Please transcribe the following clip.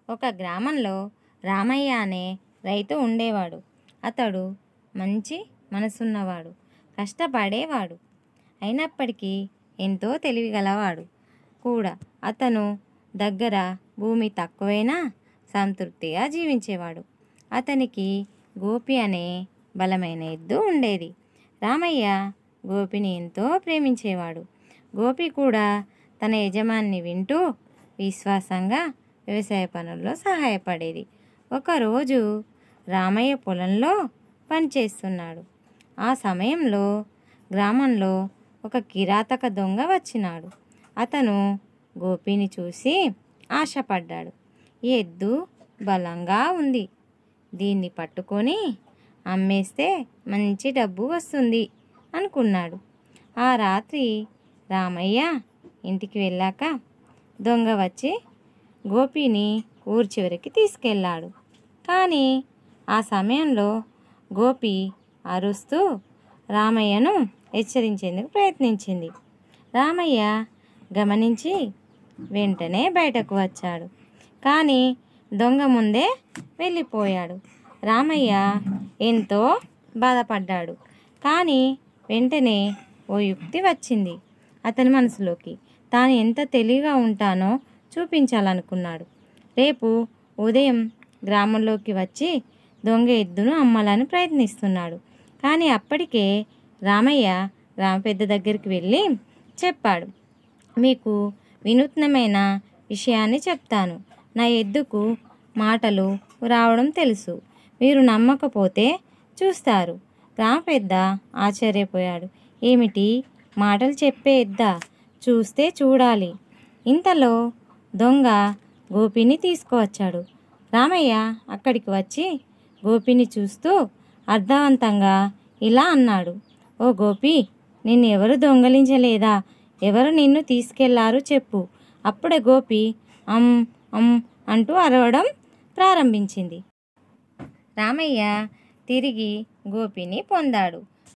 ఒక గ్రామంలో రామయ్య అనే రైతు ఉండేవాడు. అతడు మంచి మనసున్నవాడు, కష్టపడేవాడు, అయినప్పటికీ ఎంతో తెలివిగలవాడు కూడా. అతను దగ్గర భూమి తక్కువైనా సంతృప్తిగా జీవించేవాడు. అతనికి గోపి అనే బలమైన ఎద్దు ఉండేది. రామయ్య గోపిని ఎంతో ప్రేమించేవాడు. గోపి కూడా తన యజమాని వింటూ విశ్వాసంగా వ్యవసాయ పనుల్లో సహాయపడేది. ఒకరోజు రామయ్య పొలంలో పనిచేస్తున్నాడు. ఆ సమయంలో గ్రామంలో ఒక కిరాతక దొంగ వచ్చినాడు. అతను గోపిని చూసి ఆశపడ్డాడు. ఈ ఎద్దు బలంగా ఉంది, దీన్ని పట్టుకొని అమ్మేస్తే మంచి డబ్బు వస్తుంది అనుకున్నాడు. ఆ రాత్రి రామయ్య ఇంటికి వెళ్ళాక దొంగ వచ్చి గోపిని ఊరి చివరికి తీసుకెళ్ళాడు. కానీ ఆ సమయంలో గోపి అరుస్తూ రామయ్యను హెచ్చరించేందుకు ప్రయత్నించింది. రామయ్య గమనించి వెంటనే బయటకు వచ్చాడు. కానీ దొంగ ముందే వెళ్ళిపోయాడు. రామయ్య ఎంతో బాధపడ్డాడు. కానీ వెంటనే ఓ యుక్తి వచ్చింది అతని మనసులోకి. తాను ఎంత తెలివిగా ఉంటానో చూపించాలనుకున్నాడు. రేపు ఉదయం గ్రామంలోకి వచ్చి దొంగ ఎద్దును అమ్మాలని ప్రయత్నిస్తున్నాడు. కానీ అప్పటికే రామయ్య గ్రామ పెద్ద దగ్గరికి వెళ్ళి చెప్పాడు, మీకు వినూత్నమైన విషయాన్ని చెప్తాను. నా ఎద్దుకు మాటలు రావడం తెలుసు, మీరు నమ్మకపోతే చూస్తారు. గ్రామ పెద్ద ఆశ్చర్యపోయాడు. ఏమిటి, మాటలు చెప్పే ఎద్దా? చూస్తే చూడాలి. ఇంతలో దొంగ గోపిని తీసుకువచ్చాడు. రామయ్య అక్కడికి వచ్చి గోపిని చూస్తూ అర్థవంతంగా ఇలా అన్నాడు, ఓ గోపి, నిన్ను ఎవరు దొంగలించలేదా? ఎవరు నిన్ను తీసుకెళ్లారు చెప్పు. అప్పుడే గోపి అమ్ అమ్ అంటూ అరవడం ప్రారంభించింది. రామయ్య తిరిగి గోపిని పొందాడు.